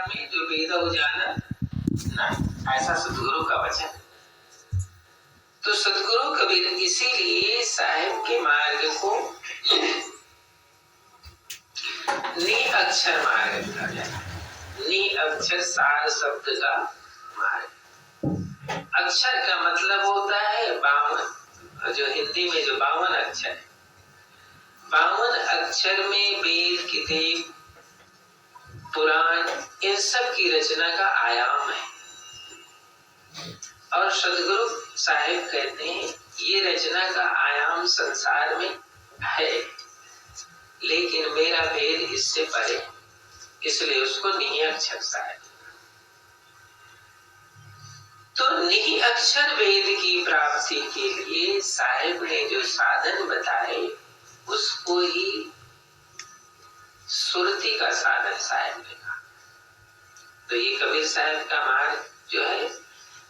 में जो वेद जाना ना, ऐसा सदगुरु का वचन। तो सदगुरु कबीर इसीलिए साहेब के मार्ग को निअक्षर मार्ग कहा जाता है। निअक्षर सार शब्द का मार्ग। अक्षर का मतलब होता है 52, जो हिंदी में जो 52 अक्षर है, 52 अक्षर में वेद किताब पुराण इन सब की रचना का आयाम है। और सदगुरु साहेब कहते हैं ये रचना का आयाम संसार में है, लेकिन मेरा भेद इससे परे, इसलिए उसको निहि अक्षर साहेब। तो निहि अक्षर वेद की प्राप्ति के लिए साहेब ने जो साधन बताए उसको ही सुरती का साधन साहेब ने कहा। तो ये कबीर साहब का मार्ग जो है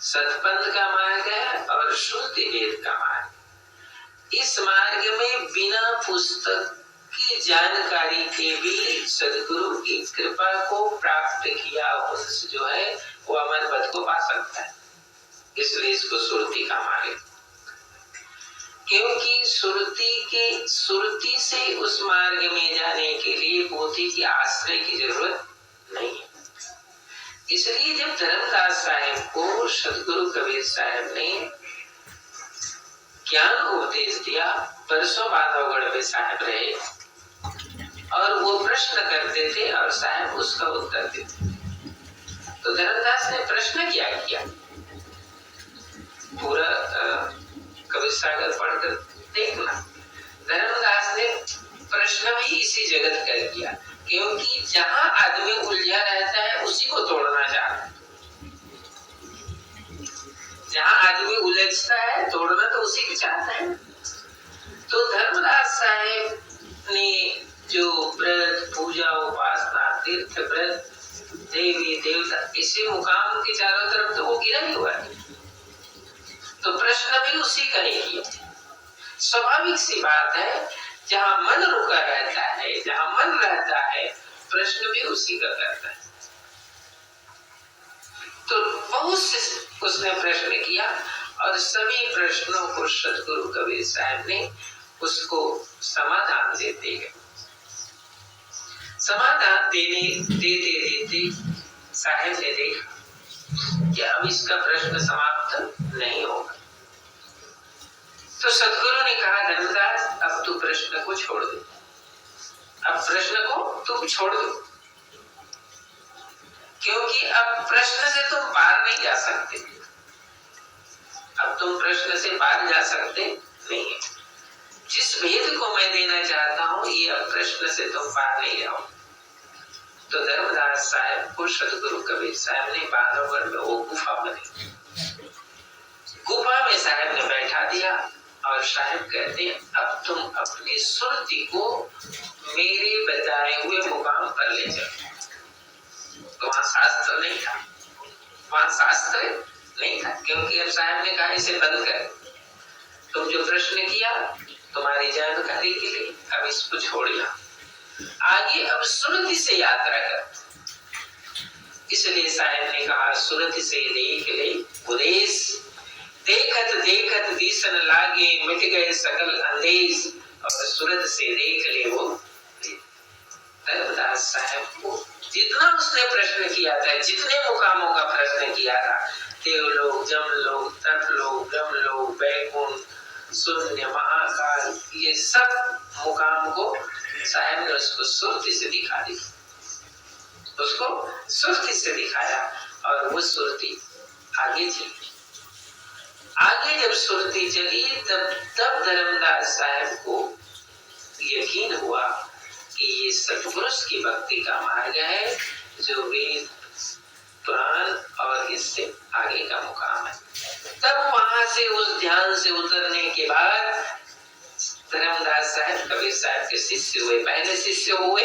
सतपंथ का मार्ग है और शुद्ध वेद का मार्ग। इस मार्ग में बिना पुस्तक की जानकारी के भी सदगुरु की कृपा को प्राप्त किया मनुष्य जो है वो अमर पद को पा सकता है। इसलिए इसको सुरती का मार्ग, क्योंकि सुरती से उस मार्ग में जाने के लिए पोथी की आश्रय की जरूरत नहीं है। इसलिए जब धर्मदास साहेब को सदगुरु कबीर साहब ने ज्ञान उपदेश दिया, परसों माधवगढ़ में साहब रहे और वो प्रश्न करते थे और साहब उसका उत्तर देते। तो धर्मदास ने प्रश्न क्या किया, पूरा कबीर सागर पढ़कर देखना। धर्मदास ने प्रश्न भी इसी जगत कर किया, क्योंकि जहां आदमी उलझा रहता है उसी को तोड़ना चाहता है। जहां आदमी उलझता है तोड़ना तो उसी को चाहता है। तो धर्मदास साहेब ने जो व्रत पूजा उपासना तीर्थ व्रत देवी देवता इसी मुकाम के चारों तरफ तो वो गिरा ही हुआ है, तो प्रश्न भी उसी का ही किया। स्वाभाविक सी बात है, जहां मन रुका रहता है, जहां मन रहता है, प्रश्न भी उसी का करता है। तो बहुत से उसने प्रश्न किया और सभी प्रश्नों को सदगुरु कबीर साहब ने उसको समाधान देते गए। समाधान देते साहब ने देखा कि अब इसका प्रश्न समाप्त नहीं होगा। तो सदगुरु ने कहा, धर्मदास अब तू प्रश्न को छोड़ दे, अब प्रश्न को तुम छोड़ दो, क्योंकि अब प्रश्न से तुम पार नहीं जा सकते। अब तुम प्रश्न से पार जा सकते नहीं है। जिस भेद को मैं देना चाहता हूं ये अब प्रश्न से तुम पार नहीं जाओ। तो धर्मदास साहब को सदगुरु कबीर साहब ने बांधवगढ़ में वो गुफा बनी, गुफा में साहब ने बैठा दिया और साहब कहते हैं अब तुम अपनी सुरती को मेरे बताए हुए मुकाम पर ले जाओ। तो वहां शास्त्र नहीं था, वहां शास्त्र नहीं था, क्योंकि अब साहब ने कहा इसे बंद कर, तुम जो प्रश्न किया तुम्हारी जानकारी के लिए, अब इसको छोड़ जा, आगे अब सुरति से यात्रा कर। इसलिए साहब ने कहा सुरति से देख ले उपदेश, देखत देखत दिसन लागे मिट गए सकल अंदेश, और सूरत से देख ले वो। धर्मदास साहब को जितना उसने प्रश्न किया था, जितने मुकामों का प्रश्न किया था, देवलोक, जमलोक, तपलोक, ब्रह्मलोक, वैकुंठ, शून्य, महाकाल, ये सब मुकाम को साहब ने उसको सुरती से दिखा दी, उसको सुरती से दिखाया और वो सुरती आगे चली। आगे जब सुरती चली तब धर्मदास साहब को यकीन हुआ कि ये सतपुरुष की भक्ति का मार्ग है, जो वेद पुराण और इससे आगे का मुकाम है। तब वहां से उस ध्यान से उतरने के बाद धर्मदास साहब कबीर साहब के शिष्य हुए, पहले शिष्य हुए।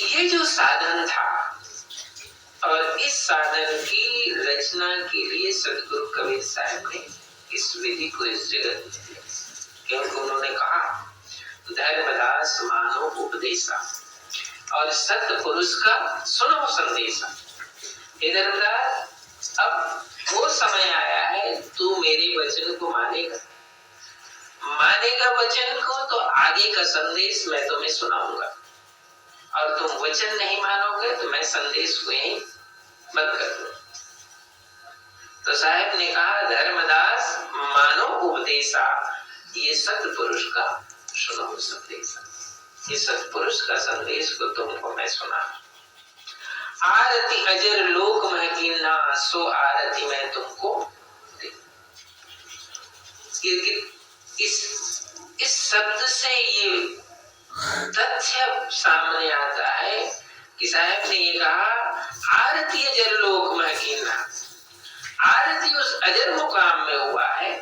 ये जो साधन था और इस साधन की रचना के लिए सदगुरु कबीर साहब ने इस विधि को इस जगत में दिया, क्योंकि उन्होंने कहा धर्मदास मानो उपदेशा, और सत्पुरुष का सुनो संदेश। हे धर्मराज, अब वो समय आया है, तू मेरे वचन को मानेगा वचन को, तो आगे का संदेश मैं तुम्हें सुनाऊंगा, और तुम वचन नहीं मानोगे तो मैं संदेश को यहीं बंद कर दूंगा। तो साहब ने कहा, धर्मदास मानो उपदेशा, ये सत्पुरुष का सुनो संदेश, ये सत्पुरुष का संदेश को तुमको मैं सुना। आरती अजर लोक में कीना, सो आरती मैं तुमको दे। इस शब्द से ये तथ्य सामने आता है कि साहब ने ये कहा, आरती अजर लोक में कीना, आरती उस अजर मुकाम में हुआ है,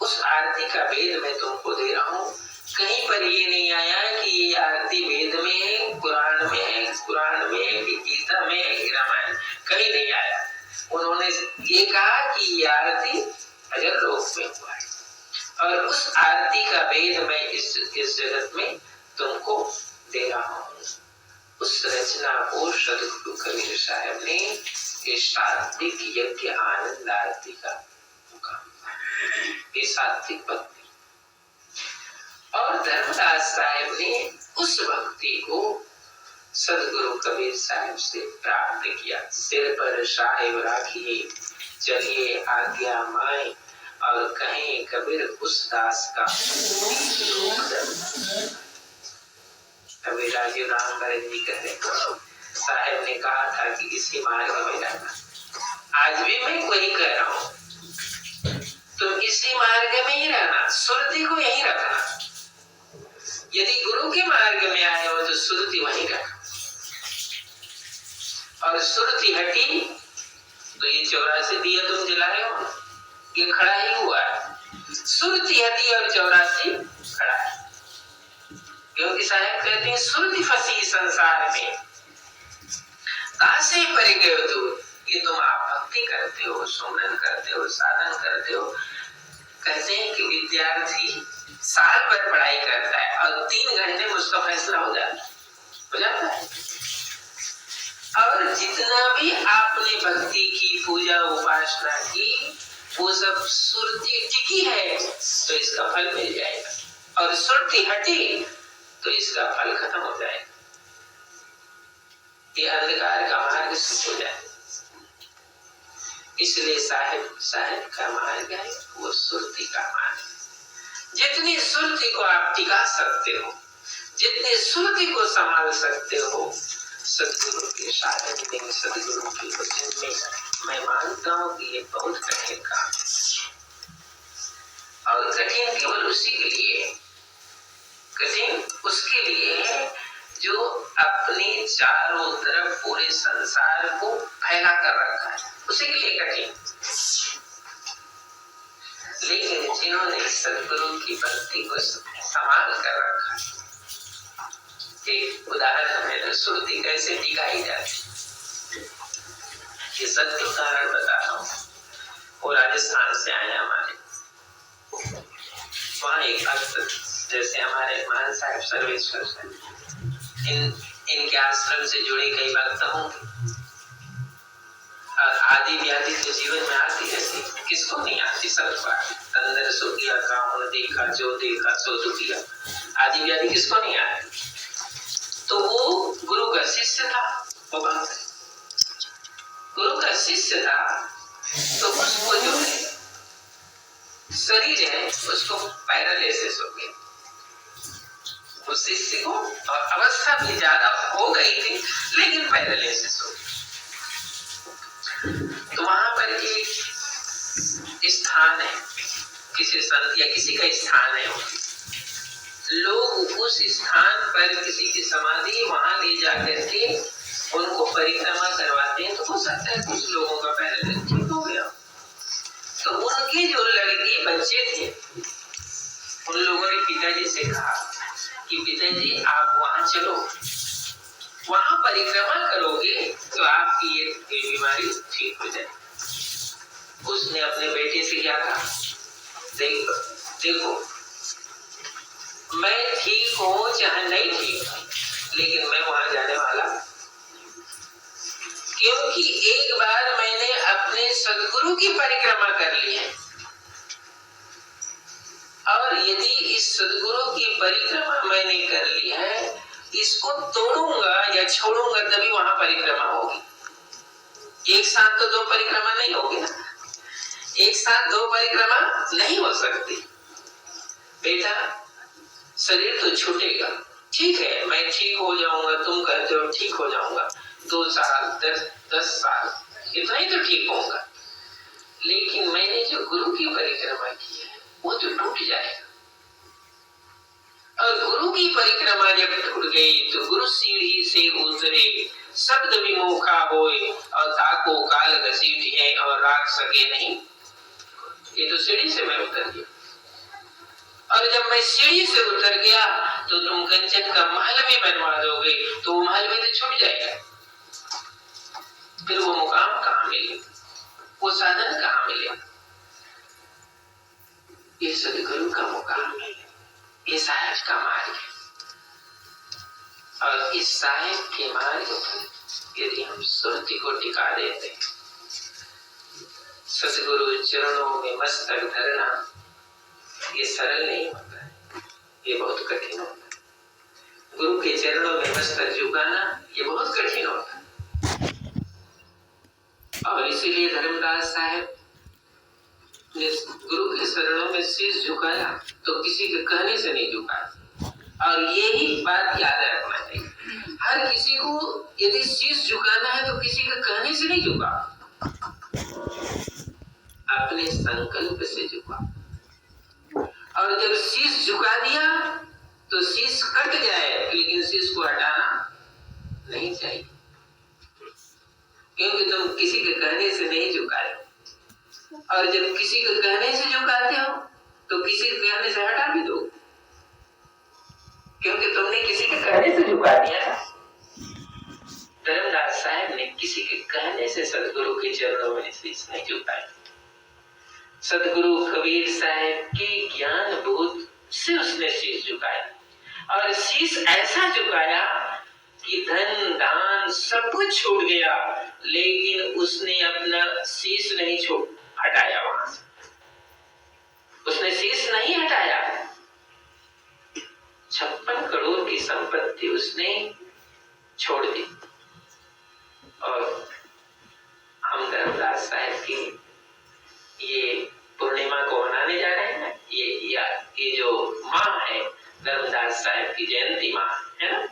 उस आरती का वेद मैं तुमको दे रहा हूं। कहीं पर ये नहीं आया कि ये आरती वेद में है, कुरान में है, कि गीता में है, कि रामायण, कहीं नहीं आया। उन्होंने ये कहा कि ये आरती अजर लोक में हुआ है, और उस आरती का वेद मैं इस जगत में तुमको दे रहा हूँ। उस रचना को सदगुरु कबीर साहब ने सात्विक यज्ञ आनंद आरती का मुकाम, ये सात्विक भक्ति। और धर्मदास साहब ने उस भक्ति को सदगुरु कबीर साहब से प्राप्त किया। सिर पर साहिब राखिए, चलिए आज्ञा माए, और कहें कबीर उस दास का कबीर राजीव राम भरत जी कहते, साहब ने कहा था कि इसी मार्ग में रहना। आज भी मैं वही कह रहा हूँ, तुम इसी मार्ग में ही रहना, सुरति को यही रखना। यदि गुरु के मार्ग में आए हो तो सुरति वहीं रखना, और सुरति हटी तो ये 84 दिया तुम जलाए हो, ये खड़ा ही हुआ है। सुरति हटी और 84 खड़ा है, क्योंकि साहब कहते हैं, सुरति फंसी संसार में, कासे पर गए तू। ये तुम आप भक्ति करते हो, सुमरन करते हो, साधन करते हो। कहते हैं कि विद्यार्थी साल भर पढ़ाई करता है और 3 घंटे में उसका फैसला हो जाता है। और जितना भी आपने भक्ति की, पूजा उपासना की, वो सब सुरति टिकी है तो इसका फल मिल जाएगा, और सुरति हटी तो इसका फल खत्म हो जाएगा, ये अंधकार का मार्ग शुरू हो जाएगा। इसलिए साहिब का मार्ग है वो सुरति का मार्ग। जितनी सुरति को आप टिका सकते हो, जितनी सुरति को संभाल सकते हो, सदगुरु के साधन में, सदगुरु के वचन में, मैं मानता हूँ कि ये बहुत कठिन काम है। और कठिन केवल उसी के लिए है, कठिन उसके लिए है जो अपने चारों तरफ पूरे संसार को फैला कर रखा है, उसी के लिए कठिन। लेकिन जिन्होंने सदगुरु की भक्ति को संभाल कर रखा है, एक उदाहरण है, सुरति कैसे टिकाई जाती, ये सत्य उदाहरण बता रहा हूँ। वो राजस्थान से आए हमारे, वहाँ एक भक्त, जैसे हमारे मान साहब सर्वेश्वर साहब, इनके आश्रम से जुड़े कई भक्त होंगे, और आदि व्याधि तो जीवन में आती रहती, किसको नहीं आती, सबको आती। अंदर सो किया काम देखा, जो देखा सो दुखिया, आदि व्याधि किसको नहीं आती। तो वो गुरु का शिष्य था, वो भक्त गुरु का शिष्य था, तो उसको जो है शरीर है उसको पैरालिसिस हो गया, उस शिष्य को, और अवस्था भी ज्यादा हो गई थी लेकिन पैरालिसिस हो गई। तो वहां पर एक स्थान है, किसी संत या किसी का स्थान है, लोग उस स्थान पर किसी की समाधि वहां ले जाकर के उनको परिक्रमा करवाते हैं। तो हो सकता है कुछ लोगों का पैरालिसिस ठीक हो गया। तो उनके जो लड़के बच्चे थे, उन लोगों ने पिताजी से कहा कि पिताजी आप वहां चलो, वहां परिक्रमा करोगे तो आपकी ये बीमारी ठीक हो जाए। उसने अपने बेटे से क्या कहा, देखो मैं ठीक हूं चाहे नहीं ठीक, लेकिन मैं वहां जाने वाला, क्योंकि एक बार मैंने अपने सदगुरु की परिक्रमा कर ली है, और यदि इस सदगुरु की परिक्रमा मैंने कर ली है, इसको तोड़ूंगा या छोड़ूंगा तभी वहां परिक्रमा होगी। एक साथ तो दो परिक्रमा नहीं होगी ना, एक साथ दो परिक्रमा नहीं हो सकती। बेटा शरीर तो छूटेगा, ठीक है, मैं ठीक हो जाऊंगा, तुम कहते हो ठीक हो जाऊंगा, 2 साल 10 साल इतना ही तो ठीक होऊंगा, लेकिन मैंने जो गुरु की परिक्रमा की है वो तो टूट जाएगा। और गुरु की परिक्रमा जब टूट गई तो गुरु सीढ़ी से उतरे शब्द विमुखा होए, और ताको काल घसीटिए और राख सके नहीं। ये तो सीढ़ी से मैं उतर गया, और जब मैं सीढ़ी से उतर गया तो तुम कंचन का महल भी बनवा दोगे तो वो महल भी तो छूट जाएगा, फिर वो मुकाम कहाँ मिलेगा, वो साधन कहाँ मिलेगा। ये सदगुरु का मुकाम है, ये साहेब का मार्ग है, और इस साहेब के मार्ग पर यदि हम सुरति को टिका देते, सदगुरु चरणों में मस्तक धरना ये सरल नहीं होता है, ये बहुत कठिन होता है। गुरु के चरणों में मस्तक झुकाना ये बहुत कठिन होता है, और इसीलिए धर्मदास साहब ने गुरु के चरणों में शीश झुकाया तो किसी के कहने से नहीं झुकाया। और यही बात याद रखना चाहिए, हर किसी को यदि शीश झुकाना है तो किसी के कहने से नहीं झुका, अपने संकल्प से झुका। और जब शीश झुका दिया तो शीश कट जाए, लेकिन शीश को हटाना नहीं चाहिए, क्योंकि तुम किसी के कहने से नहीं झुकाए, और जब किसी के कहने से झुकाते हो तो किसी के कहने से हटा भी दो, क्योंकि तुमने किसी के कहने से झुका दिया। धर्मदास साहब ने किसी के कहने से सदगुरु के चरणों में शीश नहीं झुकाई। सदगुरु कबीर साहब की ज्ञान बोध से उसने शीश झुकाया, और शीश ऐसा झुकाया कि धन दान सब कुछ छूट गया, लेकिन उसने अपना शीश नहीं हटाया, वहां से उसने शीश नहीं हटाया। 56 करोड़ की संपत्ति उसने छोड़ दी। और हम धर्मदास साहब की ये पूर्णिमा को मनाने जा रहे हैं, ये जो माह है धर्मदास साहब की जयंती माह है ना।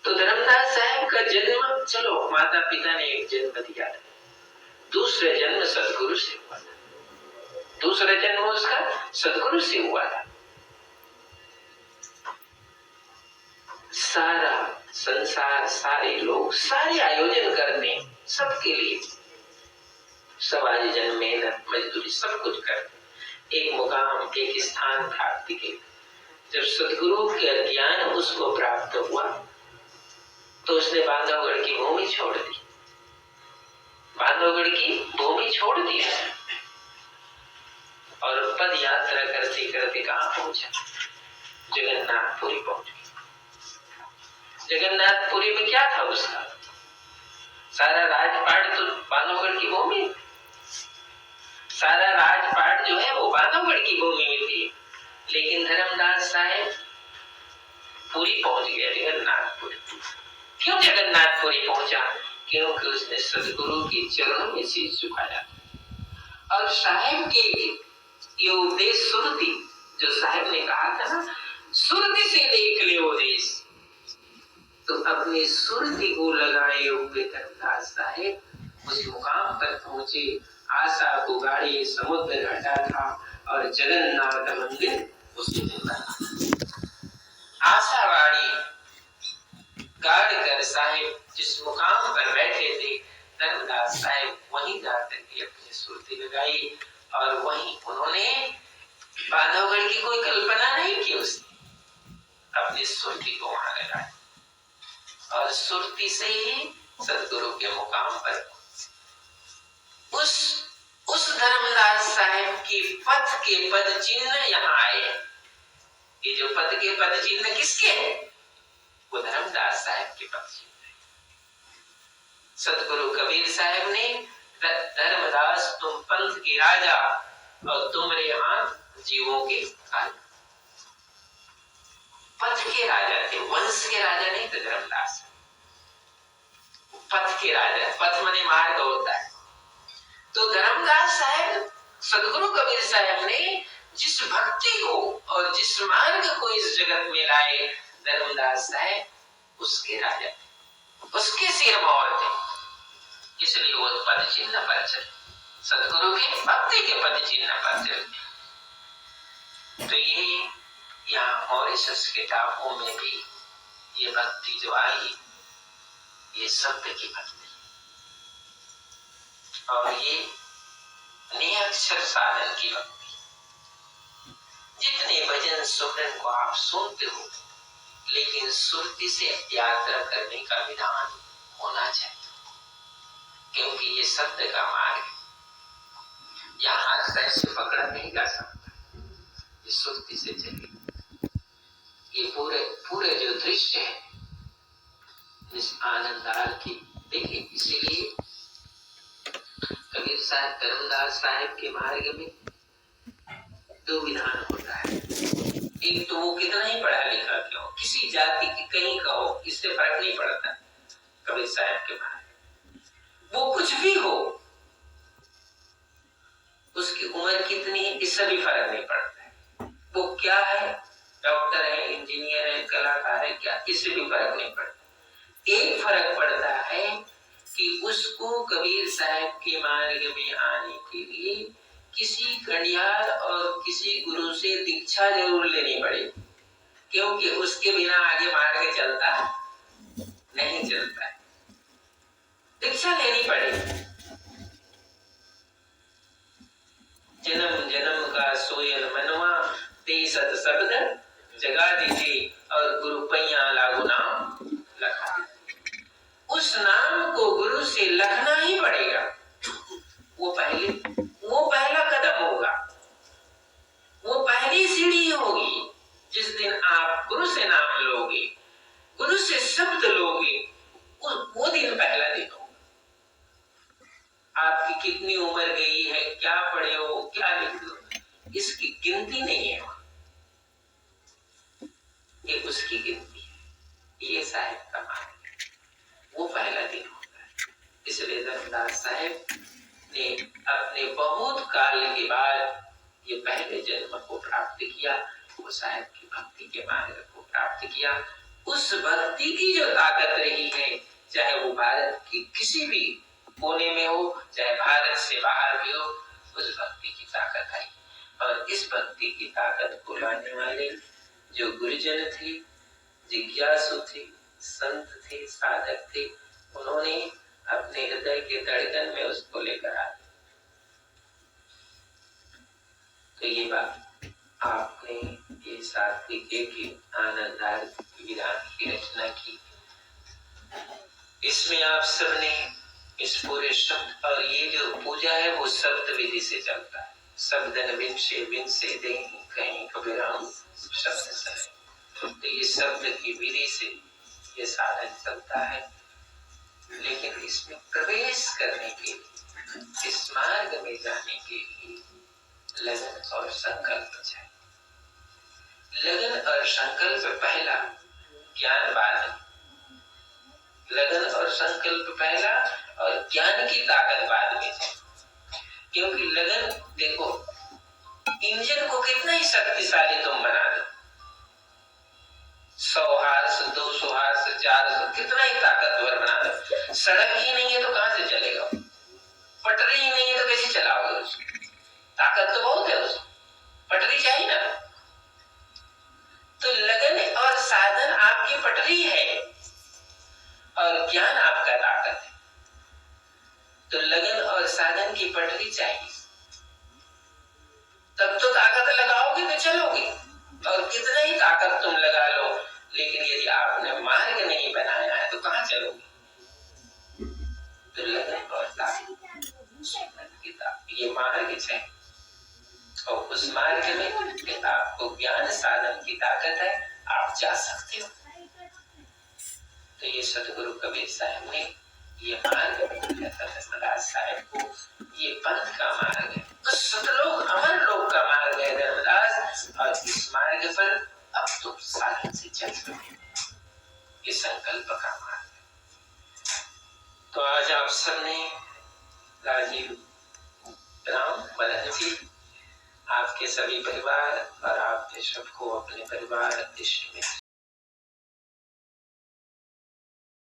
तो धर्मदास साहब का जन्म, चलो माता पिता ने एक जन्म दिया था, दूसरा जन्म सदगुरु से हुआ था, दूसरा जन्म उसका सदगुरु से हुआ था। सारा संसार, सारे लोग सारे आयोजन करते हैं सबके लिए, सब आज जन्म मेहनत मजदूरी सब कुछ करते, एक मुकाम एक स्थान प्राप्ति के। जब सदगुरु के ज्ञान उसको प्राप्त हुआ तो उसने बांधवगढ़ की भूमि छोड़ दी, बांधवगढ़ की भूमि छोड़ दी और पद यात्रा करते करते कहां पहुंचा, जगन्नाथपुरी पहुंच गया। जगन्नाथपुरी में क्या था उसका, सारा राजपाट तो बांधवगढ़ की भूमि, सारा राजपाट जो है वो बांधवगढ़ की भूमि में थी, लेकिन धर्मदास साहब पुरी पहुंच गया, जगन्नाथपुरी। क्यों जगन्नाथपुरी पहुंचा, क्योंकि उसने सदगुरु के चरणों में शीश झुकाया। और साहेब के ये उपदेश सुरति, जो साहेब ने कहा था ना, सुरति से देख ले वो देश, तो अपनी सुरति को लगाए हुए धर्मदास साहेब उस मुकाम तक पहुंचे। आशा को गाड़ी समुद्र घटा था और जगन्नाथ मंदिर उसी दिन बना। आशावाड़ी गाड़ कर साहेब जिस मुकाम पर बैठे थे, धर्मदास साहेब वहीं जाकर के अपनी सुरती लगाई, और वहीं उन्होंने बांधवगढ़ की कोई कल्पना नहीं की, उसने अपनी सुरती को वहां लगाई, और सुरती से ही सदगुरु के मुकाम पर उस धर्मदास साहब की पथ के पद चिन्ह यहाँ आए। ये जो पद के पद चिन्ह किसके हैं, वो धर्मदास साहब के पद चिन्ह है। सतगुरु कबीर साहब ने धर्मदास तुम पंथ के राजा और तुमरे हाथ जीवों के काल। पथ के राजा थे, वंश के राजा नहीं थे धर्मदास। पथ के राजा, पथ माने मार्ग होता है। तो धर्मदास साहब सतगुरु कबीर साहब ने जिस भक्ति को और जिस मार्ग को इस जगत में लाए, धर्मदास साहब उसके राजा, उसके सिरमौर थे, इसलिए वो पद चिन्ह पर चले, सतगुरु के भक्ति के पद चिन्ह पर चले। तो ये यहाँ मॉरिशस के टापू में भी ये भक्ति जो आई, ये शब्द की भक्ति और ये निरक्षर साधन की भक्ति। जितने भजन सुमरन को आप सुनते हो, लेकिन सुरती से यात्रा करने का विधान होना चाहिए, क्योंकि ये शब्द का मार्ग है। यहाँ हाथ कैसे पकड़ा नहीं जा सकता, ये सुरती से चले। ये पूरे जो दृश्य है इस आनंदार की, देखिए इसीलिए कबीर साहब धर्मदास साहब के मार्ग में दो विधान होता है। एक तो वो कितना ही पढ़ा लिखा क्यों, किसी जाति की कहीं का हो, इससे फर्क नहीं पड़ता। कबीर साहब के मार्ग वो कुछ भी हो, उसकी उम्र कितनी है इससे भी फर्क नहीं पड़ता है। वो क्या है, डॉक्टर है, इंजीनियर है, कलाकार है, क्या, इससे भी फर्क नहीं पड़ता। एक फर्क पड़ता है कि उसको कबीर साहब के मार्ग में आने के लिए किसी गणियार और किसी गुरु से दीक्षा जरूर लेनी पड़ेगी, क्योंकि उसके बिना आगे मार्ग चलता नहीं चलता है। दीक्षा लेनी पड़ेगी। जन्म जन्म का सोयल मनवा ते सत शब्द जगा दीजिए और गुरु पैया लागू नाम लखा। उस नाम को गुरु से लखना ही पड़ेगा। वो पहला कदम होगा, वो पहली सीढ़ी होगी। जिस दिन आप गुरु से नाम लोगे, गुरु से शब्द लोगे, वो दिन पहला दिन होगा। आपकी कितनी उम्र गई है, क्या पढ़े हो, क्या लिखे हो, इसकी गिनती नहीं है, ये उसकी गिनती है। ये साहिब का मार्ग है, वो पहला दिन होता है। इसलिए धर्मदास साहब ने अपने बहुत काल के बाद ये पहले जन्म को प्राप्त किया, वो साहब की भक्ति के मार्ग को प्राप्त किया। उस भक्ति की जो ताकत रही है, चाहे वो भारत की किसी भी कोने में हो, चाहे भारत से बाहर भी हो, उस भक्ति की ताकत आई। और इस भक्ति की ताकत को लाने वाले जो गुरुजन थे, जिज्ञासु थे, संत थे, साधक थे, उन्होंने अपने हृदय के धड़कन में उसको लेकर आ। तो ये बात आपने ये सात्विक की आनंदार विधान की रचना की, इसमें आप सबने इस पूरे शब्द, और ये जो पूजा है वो शब्द विधि से चलता है। शब्दन बिन से दे कहीं कबीराम शब्द से, तो ये शब्द की विधि से ये साधन चलता है। लेकिन इसमें प्रवेश करने के लिए, इस मार्ग में जाने के लिए लगन और संकल्प चाहिए। लगन और संकल्प पहला, ज्ञान बाद। लगन और संकल्प पहला और ज्ञान की ताकत बाद में चाहिए। क्योंकि लगन, देखो इंजन को कितना ही शक्तिशाली तुम बना दो, 100 हार्स, 200 हार्स, 400, कितना ही ताकतवर बना दो, सड़क ही नहीं है तो कहां से चलेगा, पटरी ही नहीं है तो कैसे चलाओगे उसको? ताकत तो बहुत है उसको, पटरी चाहिए ना। तो लगन और साधन आपकी पटरी है और ज्ञान आपका ताकत है। तो लगन और साधन की पटरी चाहिए, तब तो ताकत लगाओगे तो चलोगे। और कितना ही ताकत तुम लगा लो, लेकिन यदि आपने मार्ग नहीं बनाया है तो कहां चलोगे? तो लगन और ताकत, ये मार्ग चाहिए। और उस मार्ग में आपको ज्ञान साधन की ताकत है, आप जा सकते हो। तो ये सतगुरु कबीर साहब ने ये मार्ग धर्मदास साहब को ये पंथ का मार्ग है, तो सतलोक अमर लोक का मार्ग है धर्मदास, और इस मार्ग पर अब तुम साधन से चल सकते, ये संकल्प का मार्ग है। तो आज आप सबने राजीव राम मदन जी, आपके सभी परिवार और आप सबको अपने परिवार इष्ट मित्र